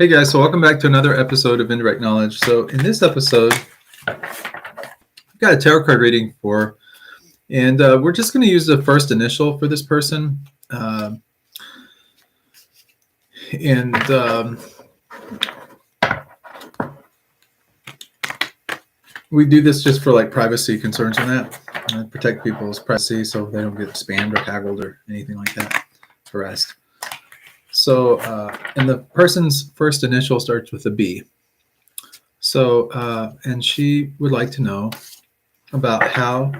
Hey guys, so welcome back to another episode of Indirect Knowledge. So in this episode, I've got a tarot card reading and we're just going to use the first initial for this person. And we do this just for like privacy concerns and that. Protect people's privacy so they don't get spammed or haggled or anything like that, harassed. So, and the person's first initial starts with a B. So, and she would like to know about how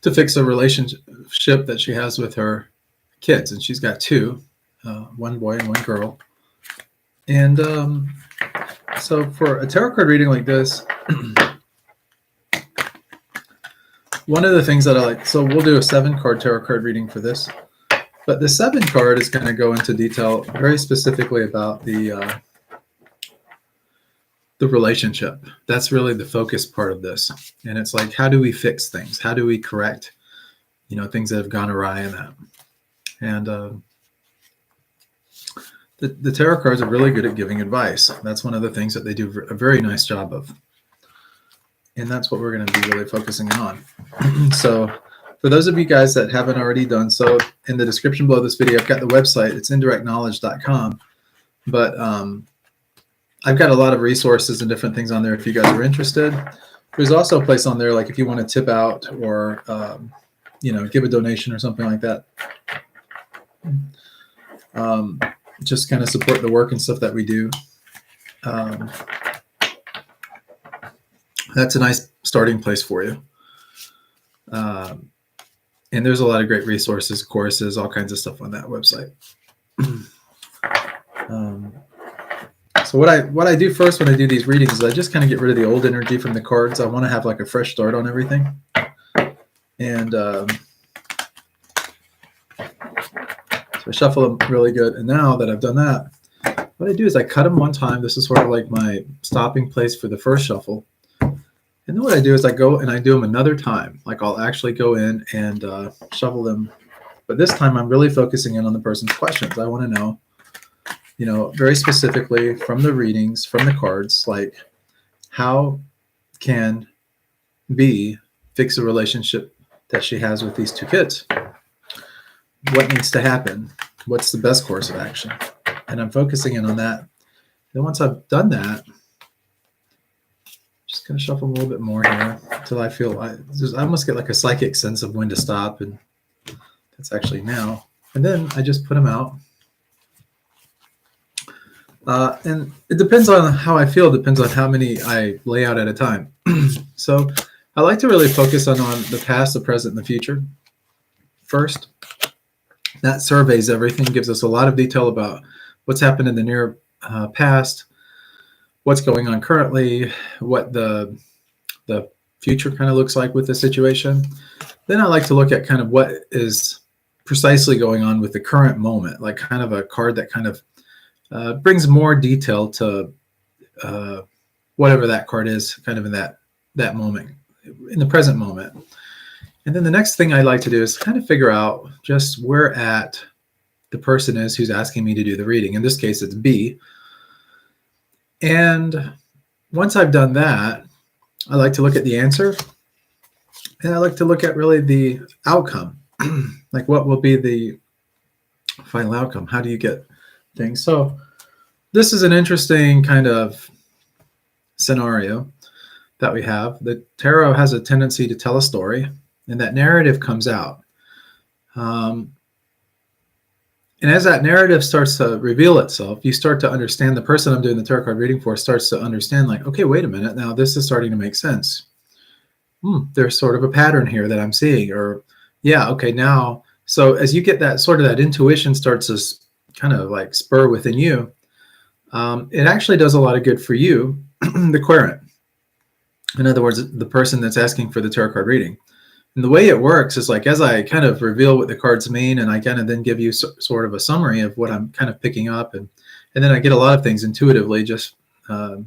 to fix a relationship that she has with her kids. And she's got two, one boy and one girl. And so for a tarot card reading like this, one of the things that I like, so we'll do a 7-card tarot card reading for this. But the 7 card is going to go into detail very specifically about the relationship. That's really the focus part of this. And it's like, how do we fix things? How do we correct, things that have gone awry in that? And the tarot cards are really good at giving advice. That's one of the things that they do a very nice job of. And that's what we're going to be really focusing on. So for those of you guys that haven't already done so, in the description below this video, I've got the website. It's indirectknowledge.com. But I've got a lot of resources and different things on there if you guys are interested. There's also a place on there, like if you want to tip out or, give a donation or something like that. Just kind of support the work and stuff that we do. That's a nice starting place for you. And there's a lot of great resources, courses, all kinds of stuff on that website. So what I do first when I do these readings is I just kind of get rid of the old energy from the cards. I want to have like a fresh start on everything. And so I shuffle them really good. And now that I've done that, what I do is I cut them one time. This is sort of like my stopping place for the first shuffle. And then what I do is I go and I do them another time. Like I'll actually go in and shuffle them. But this time I'm really focusing in on the person's questions. I want to know, very specifically from the readings, from the cards, like how can B fix a relationship that she has with these two kids? What needs to happen? What's the best course of action? And I'm focusing in on that. Then once I've done that, just going to shuffle a little bit more here until I feel I almost get like a psychic sense of when to stop. And that's actually now. And then I just put them out. And it depends on how I feel. It depends on how many I lay out at a time. So I like to really focus on the past, the present, and the future first. That surveys everything, gives us a lot of detail about what's happened in the near past, what's going on currently, what the future kind of looks like with the situation. Then I like to look at kind of what is precisely going on with the current moment, like kind of a card that kind of brings more detail to whatever that card is, kind of in that moment, in the present moment. And then the next thing I like to do is kind of figure out just where at the person is who's asking me to do the reading. In this case, it's B. And once I've done that, I like to look at the answer. And I like to look at really the outcome. Like what will be the final outcome? How do you get things? So this is an interesting kind of scenario that we have. The tarot has a tendency to tell a story, and that narrative comes out. And as that narrative starts to reveal itself, you start to understand, the person I'm doing the tarot card reading for starts to understand, like, okay, wait a minute, now this is starting to make sense. There's sort of a pattern here that I'm seeing, or yeah, okay, now, so as you get that sort of that intuition starts to kind of like spur within you, it actually does a lot of good for you, the querent. In other words, the person that's asking for the tarot card reading. And the way it works is like, as I kind of reveal what the cards mean, and I kind of then give you sort of a summary of what I'm kind of picking up, and then I get a lot of things intuitively, just, but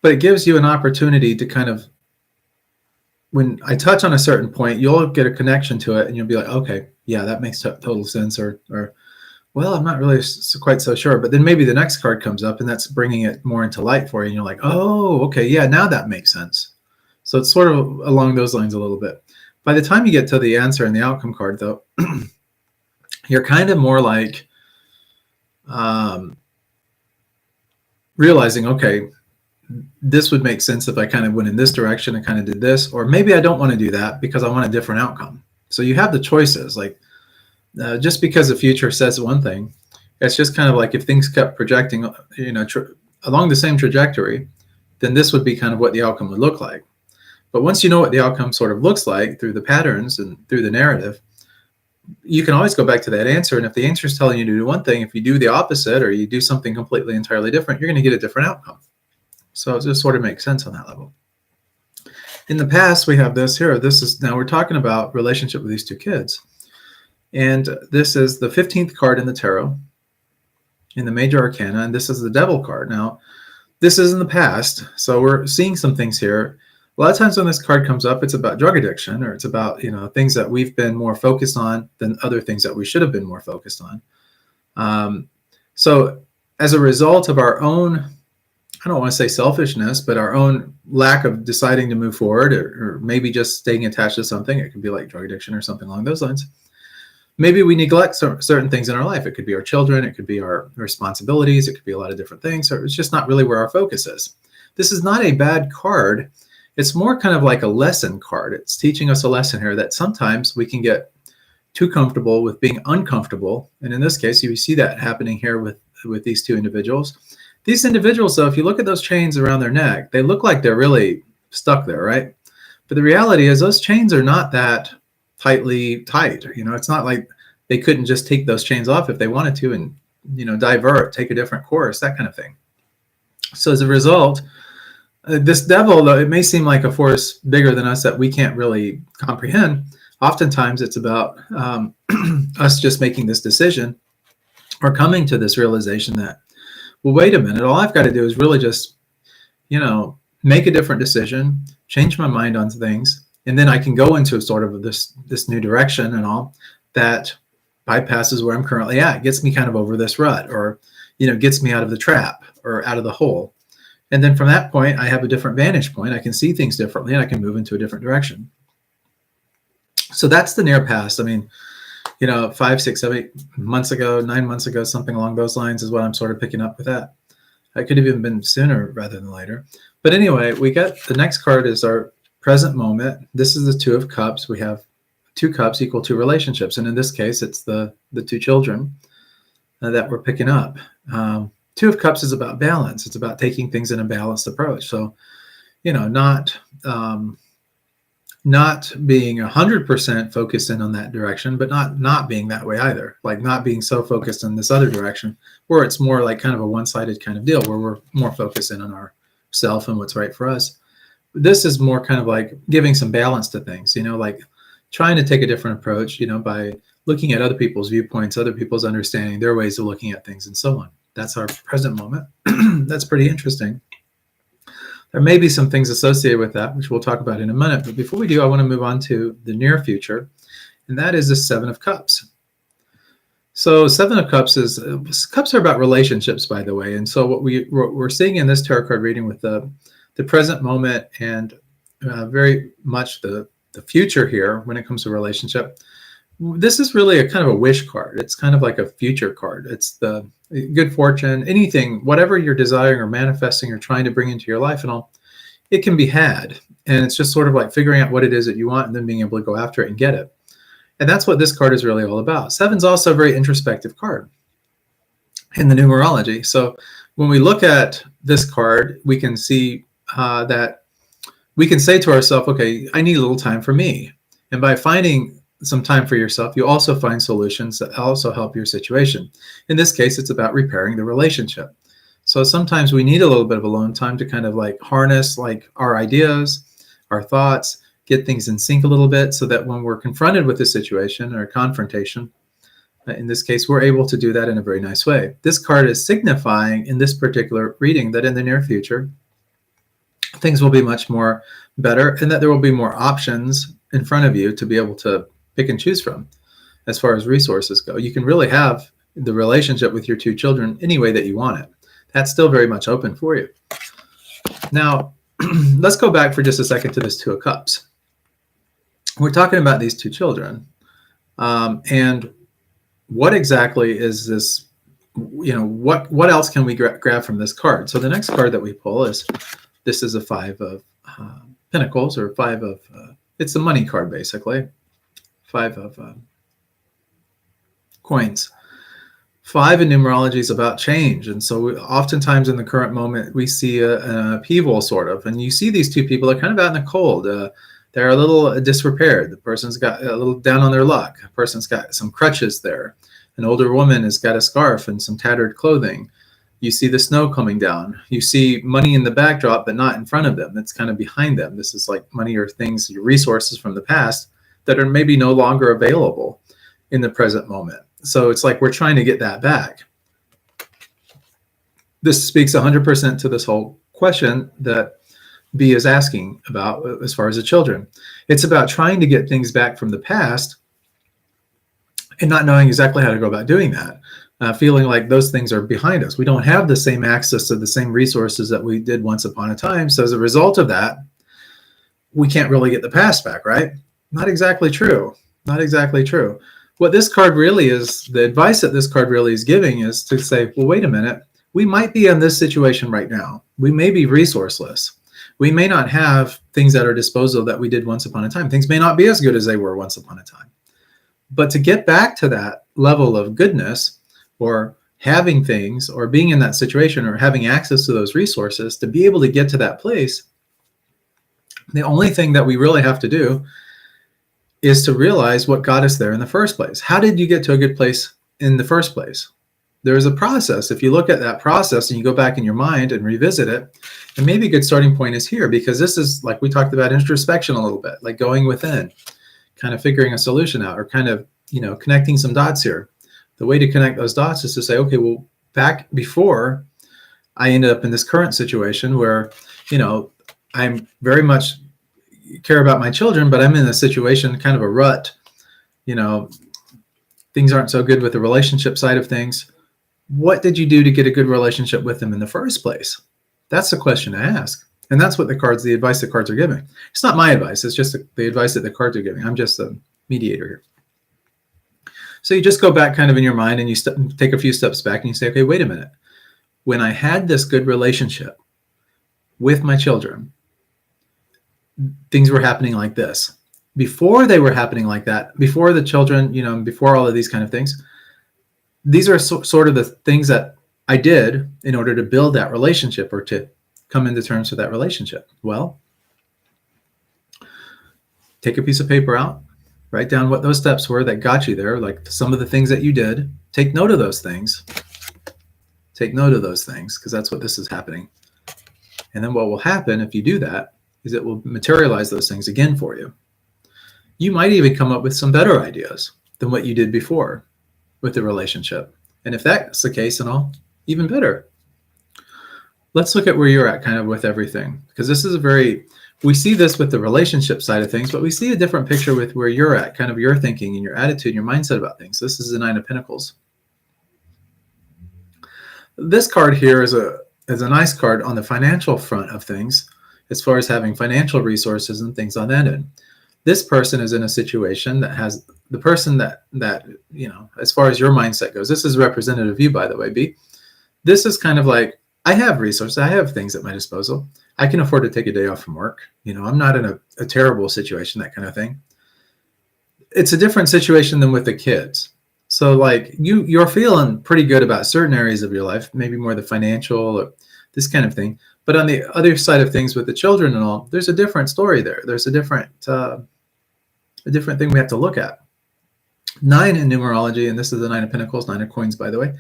it gives you an opportunity to kind of, when I touch on a certain point, you'll get a connection to it, and you'll be like, okay, yeah, that makes total sense, or well, I'm not really quite so sure. But then maybe the next card comes up and that's bringing it more into light for you. And you're like, oh, okay, yeah, now that makes sense. So it's sort of along those lines a little bit. By the time you get to the answer and the outcome card, though, you're kind of more like realizing, okay, this would make sense if I kind of went in this direction and kind of did this, or maybe I don't want to do that because I want a different outcome. So you have the choices. Like just because the future says one thing, it's just kind of like if things kept projecting, along the same trajectory, then this would be kind of what the outcome would look like. But once you know what the outcome sort of looks like through the patterns and through the narrative, you can always go back to that answer. And if the answer is telling you to do one thing, if you do the opposite or you do something completely entirely different, you're going to get a different outcome. So it just sort of makes sense on that level. In the past, we have this here. Now we're talking about relationship with these two kids. And this is the 15th card in the tarot in the major arcana. And this is the devil card. Now, this is in the past. So we're seeing some things here. A lot of times when this card comes up, it's about drug addiction, or it's about, things that we've been more focused on than other things that we should have been more focused on. So as a result of our own, I don't want to say selfishness, but our own lack of deciding to move forward, or maybe just staying attached to something, it could be like drug addiction or something along those lines. Maybe we neglect certain things in our life. It could be our children, it could be our responsibilities, it could be a lot of different things, or it's just not really where our focus is. This is not a bad card. It's more kind of like a lesson card. It's teaching us a lesson here that sometimes we can get too comfortable with being uncomfortable. And in this case, you see that happening here with these two individuals. These individuals, though, if you look at those chains around their neck, they look like they're really stuck there, right? But the reality is those chains are not that tightly tight. It's not like they couldn't just take those chains off if they wanted to and, divert, take a different course, that kind of thing. So as a result, this devil, though it may seem like a force bigger than us that we can't really comprehend, oftentimes it's about us just making this decision or coming to this realization that, well, wait a minute, all I've got to do is really just, make a different decision, change my mind on things, and then I can go into sort of this new direction and all that bypasses where I'm currently at, gets me kind of over this rut, or, gets me out of the trap or out of the hole. And then from that point, I have a different vantage point. I can see things differently and I can move into a different direction. So that's the near past. I mean, 5, 6, 7, 8 months ago, 9 months ago, something along those lines is what I'm sort of picking up with that. I could have even been sooner rather than later. But anyway, we got the next card is our present moment. This is the Two of Cups. We have 2 cups equal to relationships. And in this case, it's the 2 children that we're picking up. 2 of Cups is about balance. It's about taking things in a balanced approach. So, not being 100% focused in on that direction, but not being that way either. Like not being so focused in this other direction, where it's more like kind of a one-sided kind of deal, where we're more focused in on ourself and what's right for us. This is more kind of like giving some balance to things, like trying to take a different approach, by looking at other people's viewpoints, other people's understanding, their ways of looking at things, and so on. That's our present moment. That's pretty interesting. There may be some things associated with that, which we'll talk about in a minute. But before we do, I want to move on to the near future, and that is the 7 of Cups. So 7 of Cups cups are about relationships, by the way. And so what we're seeing in this tarot card reading with the present moment and very much the future here when it comes to relationship, this is really a kind of a wish card. It's kind of like a future card. It's the good fortune, anything, whatever you're desiring or manifesting or trying to bring into your life and all, it can be had. And it's just sort of like figuring out what it is that you want and then being able to go after it and get it. And that's what this card is really all about. 7's also a very introspective card in the numerology. So when we look at this card, we can see that we can say to ourselves, okay, I need a little time for me. And by finding some time for yourself, you also find solutions that also help your situation. In this case, it's about repairing the relationship. So sometimes we need a little bit of alone time to kind of like harness like our ideas, our thoughts, get things in sync a little bit so that when we're confronted with a situation or a confrontation, in this case, we're able to do that in a very nice way. This card is signifying in this particular reading that in the near future, things will be much more better and that there will be more options in front of you to be able to pick and choose from as far as resources go. You can really have the relationship with your two children any way that you want it. That's still very much open for you. Now, let's go back for just a second to this Two of Cups. We're talking about these two children. And what exactly is this? What else can we grab from this card? So the next card that we pull is, this is a Five of Pentacles, or Five of, it's a money card basically. Five of Coins. Five in numerology is about change. And so oftentimes in the current moment, we see an upheaval sort of, and you see these two people are kind of out in the cold. They're a little disrepaired. The person's got a little down on their luck. A person's got some crutches there. An older woman has got a scarf and some tattered clothing. You see the snow coming down. You see money in the backdrop, but not in front of them. It's kind of behind them. This is like money or things, your resources from the past that are maybe no longer available in the present moment. So it's like we're trying to get that back. This speaks 100% to this whole question that B is asking about as far as the children. It's about trying to get things back from the past and not knowing exactly how to go about doing that. Feeling like those things are behind us. We don't have the same access to the same resources that we did once upon a time. So as a result of that, we can't really get the past back, right? Not exactly true. Not exactly true. What this card really is, the advice that this card really is giving is to say, well, wait a minute. We might be in this situation right now. We may be resourceless. We may not have things at our disposal that we did once upon a time. Things may not be as good as they were once upon a time. But to get back to that level of goodness, or having things, or being in that situation, or having access to those resources, to be able to get to that place, the only thing that we really have to do is to realize what got us there in the first place. How did you get to a good place in the first place? There's a process. If you look at that process and you go back in your mind and revisit it, and maybe a good starting point is here, because this is, like we talked about, introspection a little bit, like going within, kind of figuring a solution out, or kind of, connecting some dots here. The way to connect those dots is to say, okay, well, back before I ended up in this current situation where, I'm very much care about my children, but I'm in a situation, kind of a rut, things aren't so good with the relationship side of things. What did you do to get a good relationship with them in the first place? That's the question to ask. And that's what the advice the cards are giving. It's not my advice. It's just the advice that the cards are giving. I'm just a mediator here. So you just go back kind of in your mind, and you take a few steps back, and you say, okay, wait a minute. When I had this good relationship with my children, things were happening like this. Before they were happening like that, before the children, before all of these kind of things, these are sort of the things that I did in order to build that relationship, or to come into terms with that relationship. Well, take a piece of paper out, write down what those steps were that got you there, like some of the things that you did. Take note of those things. Take note of those things, because that's what this is happening. And then what will happen if you do that is it will materialize those things again for you. You might even come up with some better ideas than what you did before with the relationship. And if that's the case, then all even better. Let's look at where you're at kind of with everything, because this is we see this with the relationship side of things, but we see a different picture with where you're at, kind of your thinking and your attitude and your mindset about things. This is the Nine of Pentacles. This card here is a nice card on the financial front of things, as far as having financial resources and things on that end. This person is in a situation that has the person that as far as your mindset goes, this is representative of you, by the way, B. This is kind of like, I have resources, I have things at my disposal. I can afford to take a day off from work. I'm not in a terrible situation, that kind of thing. It's a different situation than with the kids. So like you're feeling pretty good about certain areas of your life, maybe more the financial or this kind of thing. But on the other side of things with the children and all, there's a different story there. There's a different thing we have to look at. 9 in numerology, and this is the 9 of Pentacles, 9 of Coins, by the way.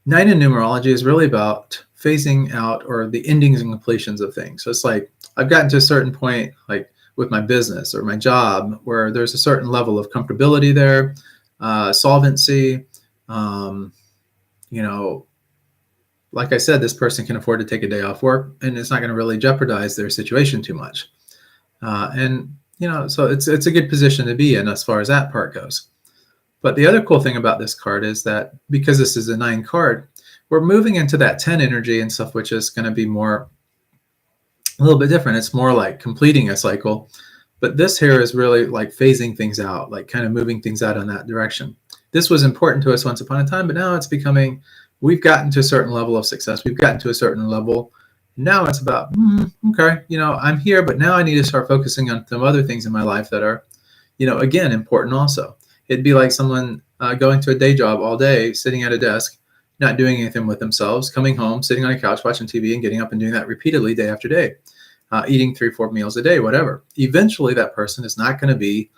9 in numerology is really about phasing out, or the endings and completions of things. So it's like, I've gotten to a certain point, like with my business or my job, where there's a certain level of comfortability there, solvency, like I said, this person can afford to take a day off work, and it's not going to really jeopardize their situation too much. So it's a good position to be in as far as that part goes. But the other cool thing about this card is that because this is a 9 card, we're moving into that 10 energy and stuff, which is going to be more, a little bit different. It's more like completing a cycle. But this here is really like phasing things out, like kind of moving things out in that direction. This was important to us once upon a time, but now it's becoming, we've gotten to a certain level of success. We've gotten to a certain level. Now it's about, okay, I'm here, but now I need to start focusing on some other things in my life that are, again, important also. It'd be like someone going to a day job all day, sitting at a desk, not doing anything with themselves, coming home, sitting on a couch, watching TV, and getting up and doing that repeatedly day after day, eating 3-4 meals a day, whatever. Eventually, that person is not going to be,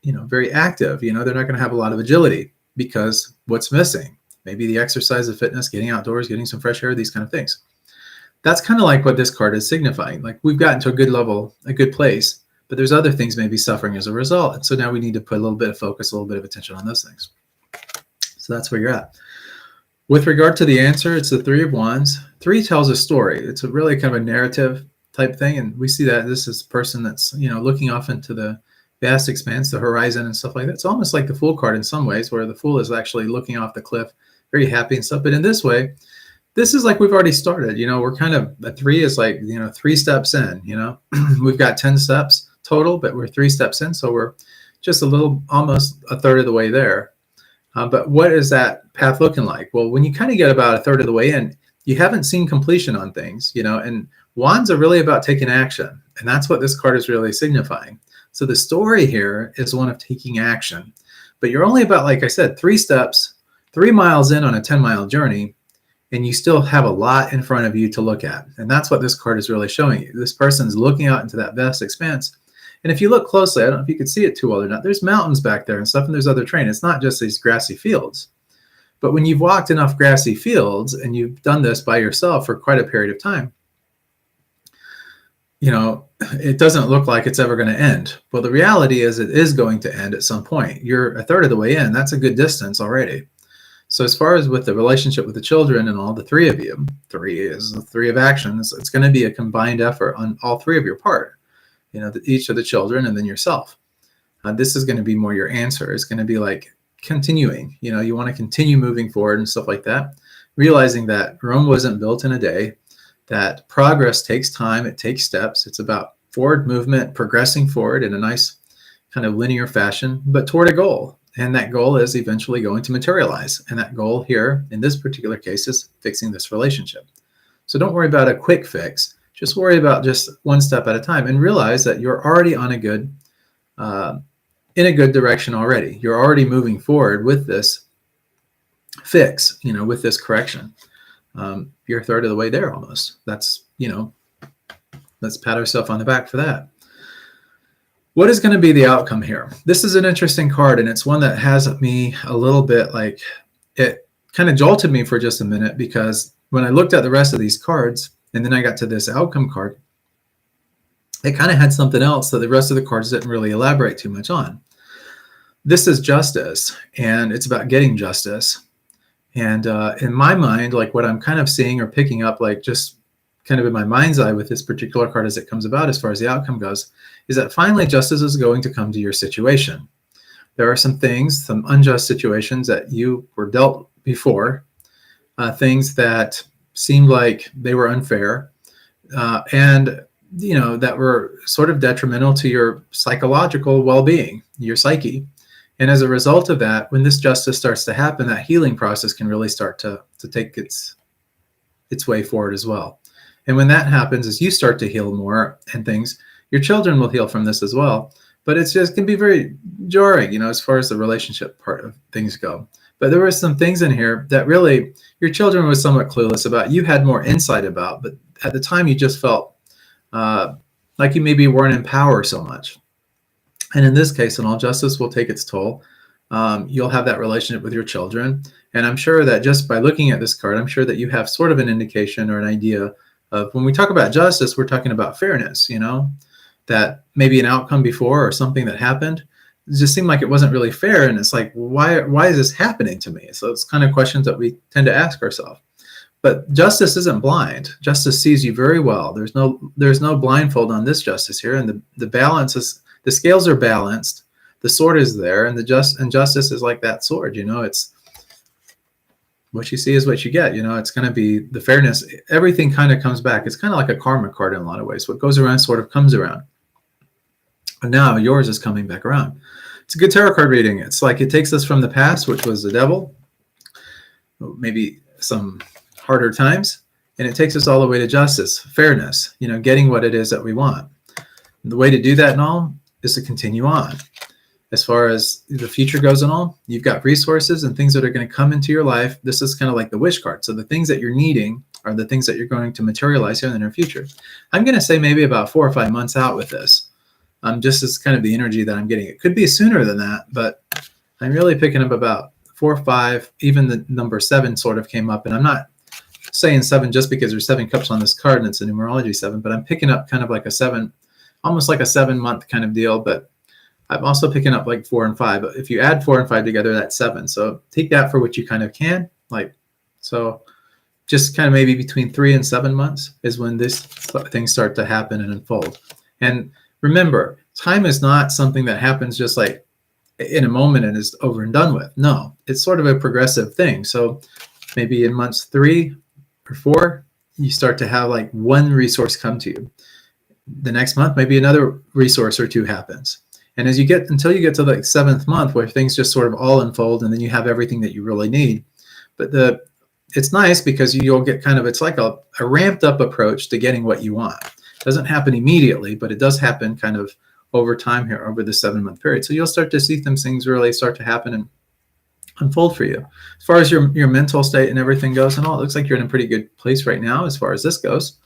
very active. They're not going to have a lot of agility because what's missing? Maybe the exercise, the fitness, getting outdoors, getting some fresh air, these kind of things. That's kind of like what this card is signifying. Like we've gotten to a good level, a good place, but there's other things maybe suffering as a result. And so now we need to put a little bit of focus, a little bit of attention on those things. So that's where you're at. With regard to the answer, it's the 3 of Wands. 3 tells a story. It's a really kind of a narrative type thing. And we see that this is a person that's, looking off into the vast expanse, the horizon and stuff like that. It's almost like the Fool card in some ways, where the Fool is actually looking off the cliff, very happy and stuff. But in this way, this is like we've already started. We're kind of, a 3 is like, 3 steps in, we've got 10 steps total, but we're 3 steps in. So we're just a little, almost a third of the way there. But what is that path looking like? Well, when you kind of get about a third of the way in, you haven't seen completion on things, and Wands are really about taking action. And that's what this card is really signifying. So the story here is one of taking action, but you're only about, like I said, 3 steps, 3 miles in on a 10-mile journey, and you still have a lot in front of you to look at. And that's what this card is really showing you. This person's looking out into that vast expanse. And if you look closely, I don't know if you can see it too well or not, there's mountains back there and stuff, and there's other terrain. It's not just these grassy fields. But when you've walked enough grassy fields and you've done this by yourself for quite a period of time, it doesn't look like it's ever going to end. Well, the reality is it is going to end at some point. You're a third of the way in. That's a good distance already. So as far as with the relationship with the children and all the 3 of you, 3 is the 3 of actions. It's going to be a combined effort on all 3 of your part. Each of the children and then yourself. This is going to be more your answer. It's going to be like continuing. You want to continue moving forward and stuff like that. Realizing that Rome wasn't built in a day, that progress takes time, it takes steps. It's about forward movement, progressing forward in a nice kind of linear fashion, but toward a goal. And that goal is eventually going to materialize. And that goal here, in this particular case, is fixing this relationship. So don't worry about a quick fix. Just worry about just 1 step at a time and realize that you're already on a good, in a good direction already. You're already moving forward with this fix, with this correction. You're a third of the way there almost. That's, let's pat ourselves on the back for that. What is going to be the outcome here? This is an interesting card, and it's one that has me a little bit like, it kind of jolted me for just a minute, because when I looked at the rest of these cards, and then I got to this outcome card, it kind of had something else that the rest of the cards didn't really elaborate too much on. This is justice, and it's about getting justice. And in my mind, like what I'm kind of seeing or picking up, like just kind of in my mind's eye with this particular card as it comes about, as far as the outcome goes, is that finally justice is going to come to your situation. There are some things, some unjust situations that you were dealt before, things that seemed like they were unfair, and that were sort of detrimental to your psychological well-being, your psyche. And as a result of that, when this justice starts to happen, that healing process can really start to take its way forward as well. And when that happens, as you start to heal more and things, your children will heal from this as well. But it's just can be very jarring, as far as the relationship part of things go. But there were some things in here that really your children were somewhat clueless about. You had more insight about, but at the time you just felt like you maybe weren't in power so much. And in this case, and all justice will take its toll. You'll have that relationship with your children. And I'm sure that just by looking at this card, I'm sure that you have sort of an indication or an idea of, when we talk about justice, we're talking about fairness, that maybe an outcome before or something that happened, it just seemed like it wasn't really fair. And it's like, why is this happening to me? So it's kind of questions that we tend to ask ourselves. But justice isn't blind. Justice sees you very well. There's no blindfold on this justice here. And the balance is, the scales are balanced. the sword is there, and and justice is like that sword. It's what you see is what you get. It's going to be the fairness. Everything kind of comes back. It's kind of like a karma card in a lot of ways. What goes around sort of comes around. And now yours is coming back around. It's a good tarot card reading. It's like it takes us from the past, which was the devil, maybe some harder times, and it takes us all the way to justice, fairness, getting what it is that we want. And the way to do that and all is to continue on. As far as the future goes and all, you've got resources and things that are going to come into your life. This is kind of like the wish card. So the things that you're needing are the things that you're going to materialize here in the near future. I'm going to say maybe about 4 or 5 months out with this. Just as kind of the energy that I'm getting. It could be sooner than that, but I'm really picking up about 4 or 5. Even the number 7 sort of came up, and I'm not saying 7 just because there's 7 cups on this card and it's a numerology 7, but I'm picking up kind of like a 7, almost like a 7-month kind of deal. But I'm also picking up like 4 and 5. But if you add 4 and 5 together, that's 7. So take that for what you kind of can. So just kind of maybe between 3 and 7 months is when this things start to happen and unfold. And remember, time is not something that happens just like in a moment and is over and done with. No, it's sort of a progressive thing. So maybe in months 3 or 4, you start to have like one resource come to you. The next month, maybe another resource or 2 happens. And as until you get to the 7th month where things just sort of all unfold and then you have everything that you really need. But it's nice because you'll get kind of, it's like a ramped up approach to getting what you want. It doesn't happen immediately, but it does happen kind of over time here, over the 7-month period. So you'll start to see some things really start to happen and unfold for you. As far as your mental state and everything goes and all, it looks like you're in a pretty good place right now as far as this goes.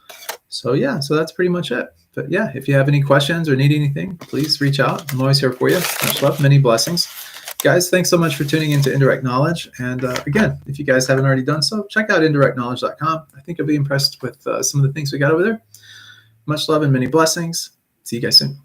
So yeah, so that's pretty much it. But yeah, if you have any questions or need anything, please reach out. I'm always here for you. Much love, many blessings. Guys, thanks so much for tuning into Indirect Knowledge. And again, if you guys haven't already done so, check out indirectknowledge.com. I think you'll be impressed with some of the things we got over there. Much love and many blessings. See you guys soon.